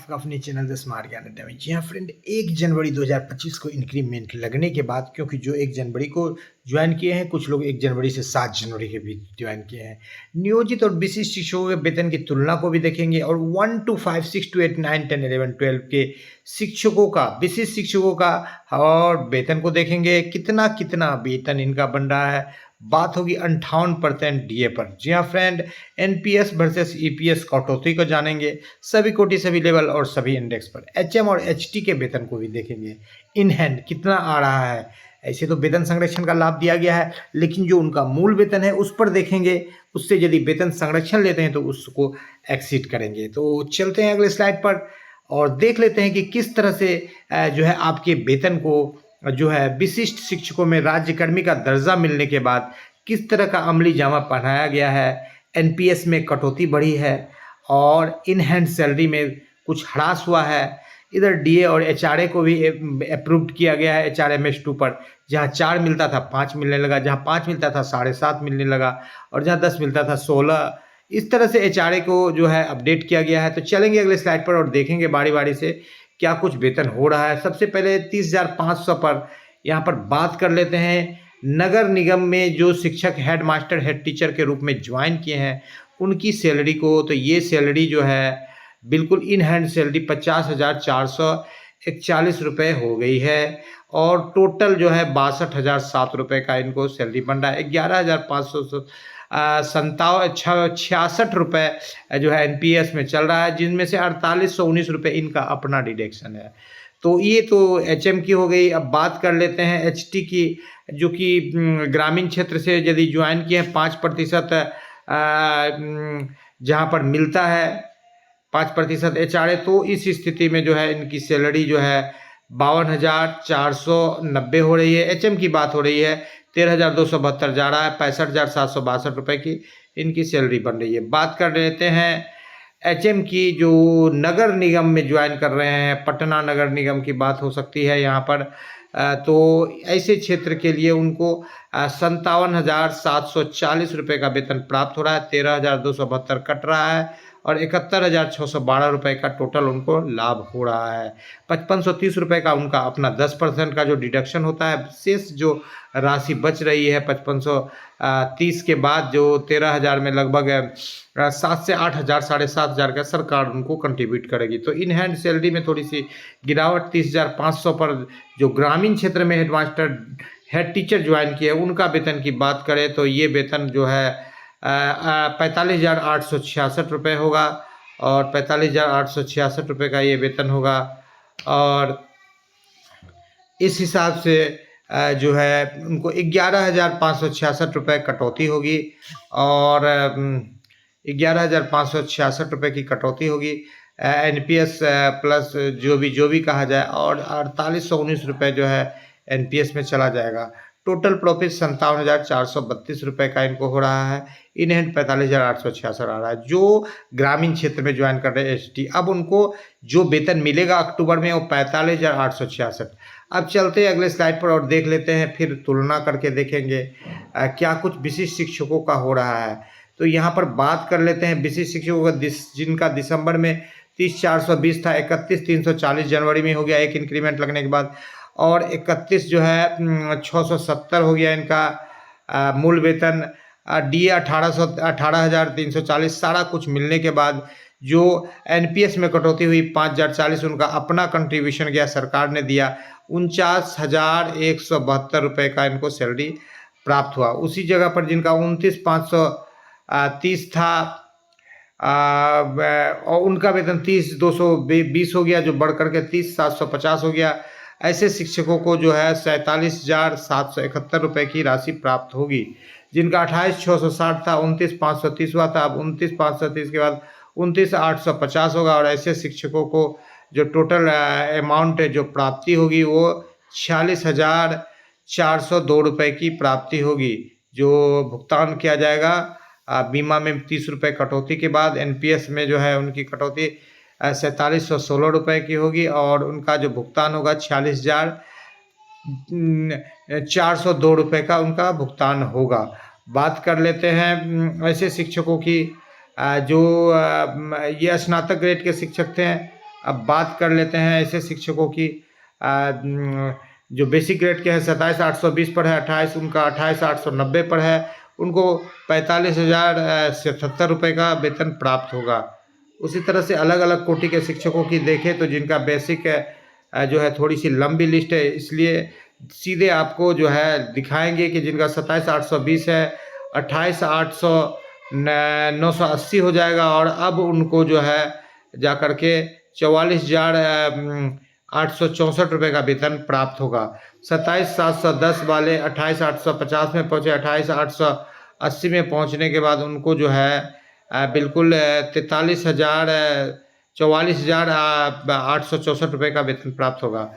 आपका अपने channel the smart ज्ञान अड्डा में। जी हाँ फ्रेंड, 1 जनवरी 2025 को इंक्रीमेंट लगने के बाद, क्योंकि जो 1 जनवरी को ज्वाइन किए हैं, कुछ लोग 1 जनवरी से 7 जनवरी के बीच ज्वाइन किए हैं, नियोजित और विशिष्ट शिक्षकों के वेतन की तुलना को भी देखेंगे और 1 to 5, 6 to 8, 9, 10, 11, 12 के शिक्षकों का, विशिष्ट शिक्षकों का और वेतन को देखेंगे, कितना कितना वेतन इनका बन रहा है। बात होगी 58% डीए पर। जी हाँ फ्रेंड, एनपीएस वर्सेस ईपीएस कटौती को जानेंगे, सभी कोटि, सभी लेवल और सभी इंडेक्स पर। एचएम और एचटी के वेतन को भी देखेंगे, इन हैंड कितना आ रहा है। ऐसे तो वेतन संरक्षण का लाभ दिया गया है, लेकिन जो उनका मूल वेतन है उस पर देखेंगे, उससे यदि वेतन संरक्षण लेते हैं तो उसको एक्सीड करेंगे। तो चलते हैं अगले स्लाइड पर और देख लेते हैं कि किस तरह से जो है आपके वेतन को जो है विशिष्ट शिक्षकों में राज्यकर्मी का दर्जा मिलने के बाद किस तरह का अमली जामा पहनाया गया है। एनपीएस में कटौती बढ़ी है और इन हैंड सैलरी में कुछ ह्रास हुआ है। इधर डीए और एचआरए को भी अप्रूव्ड किया गया है एचआरएमएस 2 पर। जहां 4 मिलता था 5 मिलने लगा, जहां 5 मिलता था 7.5 मिलने लगा और जहां 10 मिलता था 16। इस तरह से एचआरए को जो है अपडेट किया गया है। तो चलेंगे अगले स्लाइड पर और देखेंगे बारी बारी से क्या कुछ वेतन हो रहा है। सबसे पहले 30,500 पर यहाँ पर बात कर लेते हैं। नगर निगम में जो शिक्षक हेड मास्टर, हेड टीचर के रूप में ज्वाइन किए हैं उनकी सैलरी को, तो ये सैलरी जो है बिल्कुल इन हैंड सैलरी 50,441 रुपये हो गई है और टोटल जो है 62,007 रुपये का इनको सैलरी बन रहा है। 11,566 रुपये जो है एनपीएस में चल रहा है, जिनमें से 4819 रुपये इनका अपना डिडक्शन है। तो ये तो एचएम की हो गई। अब बात कर लेते हैं एचटी की, जो कि ग्रामीण क्षेत्र से यदि ज्वाइन किए हैं 5% जहाँ पर मिलता है 5% एचआरए, तो इस स्थिति में जो है इनकी सैलरी जो है 52,490 हो रही है। एचएम की बात हो रही है 13,272 जा रहा है, 65,762 रुपये की इनकी सैलरी बन रही है। बात कर लेते हैं एचएम की, जो नगर निगम में ज्वाइन कर रहे हैं, पटना नगर निगम की बात हो सकती है यहाँ पर। तो ऐसे क्षेत्र के लिए उनको 57,740 रुपये का वेतन प्राप्त हो रहा है, 13,272 कट रहा है और 71,612 रुपये का टोटल उनको लाभ हो रहा है। 5530 रुपये का उनका अपना 10% का जो डिडक्शन होता है, शेष जो राशि बच रही है 5530 के बाद जो 13,000 में लगभग 7 से 8,000, 7,500 का सरकार उनको कंट्रीब्यूट करेगी। तो इन हैंड सैलरी में थोड़ी सी गिरावट 30,500 पर जो ग्रामीण क्षेत्र में हेडमास्टर, हेड टीचर ज्वाइन किए उनका वेतन की बात करें तो ये वेतन जो है 45,866 रुपये होगा और 45,866 रुपये का ये वेतन होगा। और इस हिसाब से जो है उनको 11,566 रुपये कटौती होगी और 11,566 रुपये की कटौती होगी एनपीएस प्लस जो भी कहा जाए, और 4819 रुपये जो है एनपीएस में चला जाएगा। टोटल प्रॉफिट 57,432 रुपये का इनको हो रहा है। इन हैंड 45,866 आ रहा है। जो ग्रामीण क्षेत्र में ज्वाइन कर रहे हैं एसटी, अब उनको जो वेतन मिलेगा अक्टूबर में वो 45,866। अब चलते हैं अगले स्लाइड पर और देख लेते हैं, फिर तुलना करके देखेंगे क्या कुछ विशिष्ट शिक्षकों का हो रहा है। तो यहाँ पर बात कर लेते हैं विशिष्ट शिक्षकों का, जिनका दिसंबर में 30,420 था, 31,340 जनवरी में हो गया एक इंक्रीमेंट लगने के बाद, और 31 जो है 670 हो गया इनका मूल वेतन। डीए 18,340 सारा कुछ मिलने के बाद जो एनपीएस में कटौती हुई 5,040 उनका अपना कंट्रीब्यूशन गया, सरकार ने दिया 49,172 रुपये का इनको सैलरी प्राप्त हुआ। उसी जगह पर जिनका 29,530 था और उनका वेतन 30,220 हो गया, जो बढ़ करके 30,750 हो गया। ऐसे शिक्षकों को जो है 47,771 रुपये की राशि प्राप्त होगी। जिनका 28,660 था 29,530 हुआ था, अब 29,530 के बाद 29,850 होगा और ऐसे शिक्षकों को जो टोटल अमाउंट जो प्राप्ति होगी वो 46,402 रुपये की प्राप्ति होगी, जो भुगतान किया जाएगा। बीमा में 30 रुपये कटौती के बाद एनपीएस में जो है उनकी कटौती 4716 रुपये की होगी और उनका जो भुगतान होगा 46,402 रुपये का उनका भुगतान होगा। बात कर लेते हैं ऐसे शिक्षकों की जो ये स्नातक ग्रेड के शिक्षक थे अब बात कर लेते हैं ऐसे शिक्षकों की जो बेसिक ग्रेड के हैं 27,820 पर है, 28 उनका 28,890 पर है, उनको 45,077 रुपये का वेतन प्राप्त होगा। उसी तरह से अलग अलग कोटि के शिक्षकों की देखें तो जिनका बेसिक जो है थोड़ी सी लंबी लिस्ट है, इसलिए सीधे आपको जो है दिखाएंगे कि जिनका 27,820 है, 28,980 हो जाएगा और अब उनको जो है जा कर के 44,864 रुपये का वेतन प्राप्त होगा। 27,710 वाले 28,850 में पहुँचे, 28,880 में पहुँचने के बाद उनको जो है बिल्कुल 44,864 रुपये का वेतन प्राप्त होगा।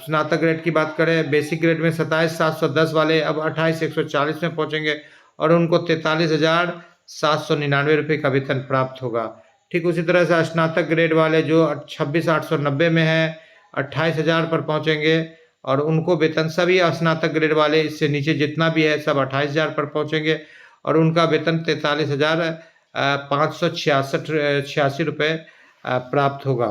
स्नातक ग्रेड की बात करें, बेसिक ग्रेड में 27,710 वाले अब 28,140 में पहुंचेंगे और उनको 43,799 रुपये का वेतन प्राप्त होगा। ठीक उसी तरह से स्नातक ग्रेड वाले जो 26,890 में है 28,000 पर पहुंचेंगे और उनको वेतन सभी स्नातक ग्रेड वाले इससे नीचे जितना भी है सब 28,000 पर पहुंचेंगे और उनका वेतन 43,586 रुपये प्राप्त होगा।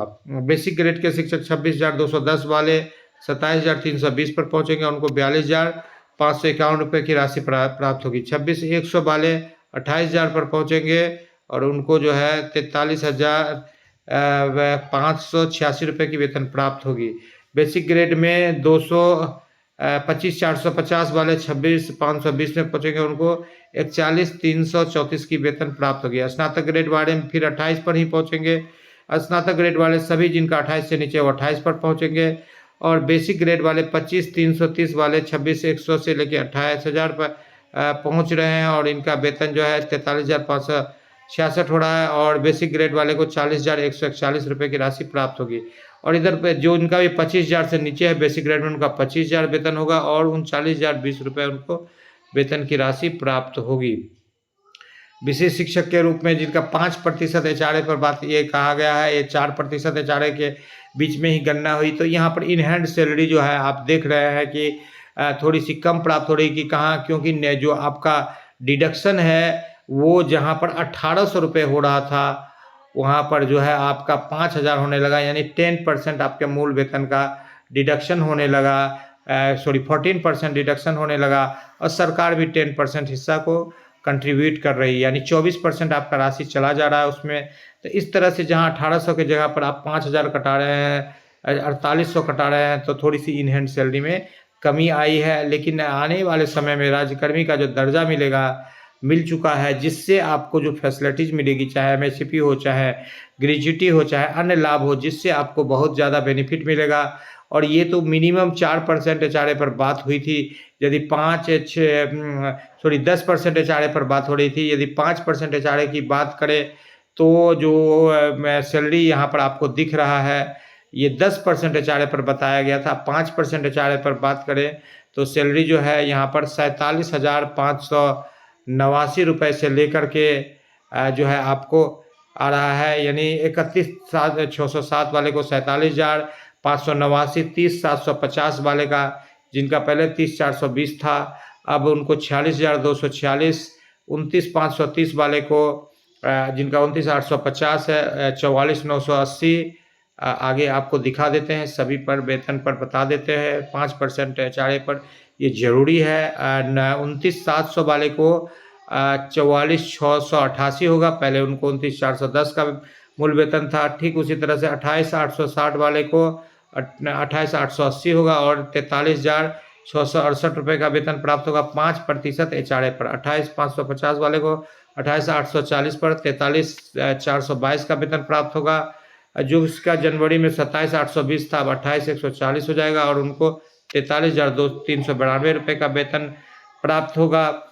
बेसिक ग्रेड के शिक्षक 26,210 वाले 27,320 पर पहुंचेंगे, उनको 42,551 रुपये की राशि प्राप्त होगी। 26,100 वाले 28,000 पर पहुंचेंगे और उनको जो है 43,586 रुपये की वेतन प्राप्त होगी। बेसिक ग्रेड में 25,450 वाले 26,520 में पहुंचेंगे, उनको 41,334 की वेतन प्राप्त होगी। स्नातक ग्रेड वाले फिर 28 पर ही पहुंचेंगे। स्नातक ग्रेड वाले सभी जिनका 28 से नीचे वो 28 पर पहुंचेंगे और बेसिक ग्रेड वाले 25,330 वाले 26,100 से लेकर 28,000 पर पहुंच रहे हैं और इनका वेतन जो है 43,566 हो रहा है और बेसिक ग्रेड वाले को 40,141 रुपये की राशि प्राप्त होगी। और इधर पे जो उनका भी 25,000 से नीचे है बेसिक ग्रेड में, उनका 25,000 वेतन होगा और 39,020 रुपये उनको वेतन की राशि प्राप्त होगी। विशेष शिक्षक के रूप में जिनका 5% एचआरए पर बात ये कहा गया है, ये 4% एचआरए के बीच में ही गणना हुई, तो यहाँ पर इन हैंड सैलरी जो है आप देख रहे हैं कि थोड़ी सी कम प्राप्त हो रही कि कहाँ, क्योंकि जो आपका डिडक्शन है वो जहाँ पर 1,800 रुपये हो रहा था वहाँ पर जो है आपका 5,000 होने लगा, यानी 10% आपके मूल वेतन का डिडक्शन होने लगा, 14% डिडक्शन होने लगा और सरकार भी 10% हिस्सा को कंट्रीब्यूट कर रही है, यानी 24% आपका राशि चला जा रहा है उसमें। तो इस तरह से जहाँ 1,800 की जगह पर आप 5,000 कटा रहे हैं, 4,800 कटा रहे हैं, तो थोड़ी सी इन हैंड सैलरी में कमी आई है। लेकिन आने वाले समय में राज्यकर्मी का जो दर्जा मिल चुका है, जिससे आपको जो फैसिलिटीज़ मिलेगी, चाहे एमएसपी हो, चाहे ग्रेच्युटी हो, चाहे अन्य लाभ हो, जिससे आपको बहुत ज़्यादा बेनिफिट मिलेगा। और ये तो मिनिमम 4% एचआरए पर बात हुई थी, यदि 10% एचआरए पर बात हो रही थी, यदि 5% एचआरए की बात करें तो जो सैलरी यहाँ पर आपको दिख रहा है ये 10% एचआरए पर बताया गया था। 5% एचआरए पर बात करें तो सैलरी जो है यहाँ पर 47,589 रुपये से लेकर के जो है आपको आ रहा है, यानी 31,607 वाले को 47,589, 30,750 वाले का जिनका पहले 30,420 था अब उनको 46,246, 29,530 वाले को जिनका 29,850 है 44,980 आगे आपको दिखा देते हैं, सभी पर वेतन पर बता देते हैं। 5% एचआरए पर ये जरूरी है। 29,700 वाले को 44,688 होगा, पहले उनको 29,410 का मूल वेतन था। ठीक उसी तरह से 28,860 वाले को 28,880 होगा और 43,668 रुपये का वेतन प्राप्त होगा 5% एचआरए पर। 28,550 वाले को 28,840 पर 43,422 का वेतन प्राप्त होगा। जो इसका जनवरी में 27,820 था अब 28,140 हो जाएगा और उनको 43,392 रुपये का वेतन प्राप्त होगा।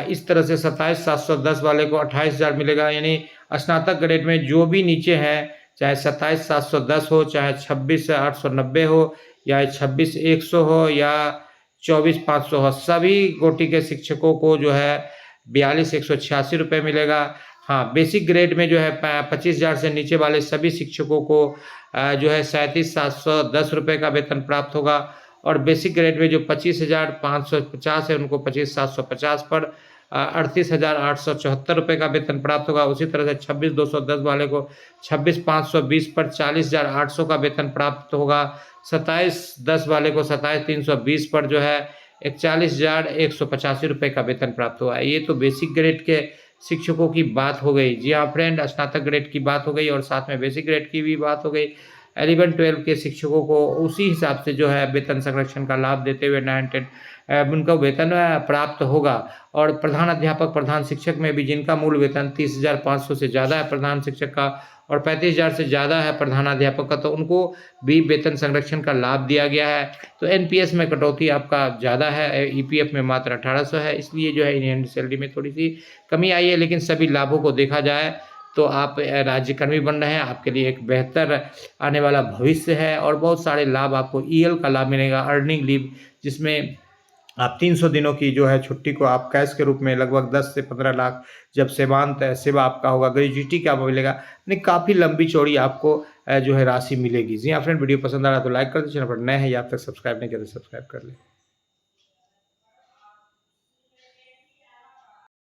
इस तरह से 27,710 वाले को 28,000 मिलेगा, यानी स्नातक ग्रेड में जो भी नीचे हैं, चाहे 27,710 हो, चाहे 26,890 हो, या 26,100 हो या 24,500 हो, सभी कोटि के शिक्षकों को जो है 42,186 रुपये मिलेगा। हाँ, बेसिक ग्रेड में जो है 25,000 से नीचे वाले सभी शिक्षकों को जो है 37,710 रुपये का वेतन प्राप्त होगा और बेसिक ग्रेड में जो 25,550 है उनको 25,750 पर ₹38,874 का वेतन प्राप्त होगा। उसी तरह से 26,210 वाले को 26,520 पर 40,800 का वेतन प्राप्त होगा। 27,10 वाले को 27,320 पर जो है 41,185 रुपये का वेतन प्राप्त हुआ है। ये तो बेसिक ग्रेड के शिक्षकों की बात हो गई। जी हाँ फ्रेंड, स्नातक ग्रेड की बात हो गई और साथ में बेसिक ग्रेड की भी बात हो गई। 11-12 के शिक्षकों को उसी हिसाब से जो है वेतन संरक्षण का लाभ देते हुए 9-10 उनका वेतन प्राप्त होगा। और प्रधान अध्यापक, प्रधान शिक्षक में भी जिनका मूल वेतन 30,500 से ज़्यादा है प्रधान शिक्षक का और 35,000 से ज़्यादा है प्रधानाध्यापक का, तो उनको भी वेतन संरक्षण का लाभ दिया गया है। तो एनपीएस में कटौती आपका ज़्यादा है, ईपीएफ में मात्र 1800 है, इसलिए जो है इन सैलरी में थोड़ी सी कमी आई है। लेकिन सभी लाभों को देखा जाए तो आप राज्यकर्मी बन रहे हैं, आपके लिए एक बेहतर आने वाला भविष्य है और बहुत सारे लाभ आपको ईएल का लाभ मिलेगा, अर्निंग लीव, जिसमें आप 300 दिनों की जो है छुट्टी को आप कैश के रूप में लगभग 10 से 15 लाख जब सेवांत सेवा आपका होगा, ग्रेजुइटी का मिलेगा, यानी काफ़ी लंबी चौड़ी आपको जो है राशि मिलेगी। जी हाँ फ्रेंड, वीडियो पसंद आ रहा तो लाइक कर दीजिए, चैनल पर नए हैं या अब तक सब्सक्राइब नहीं किया तो सब्सक्राइब कर लें।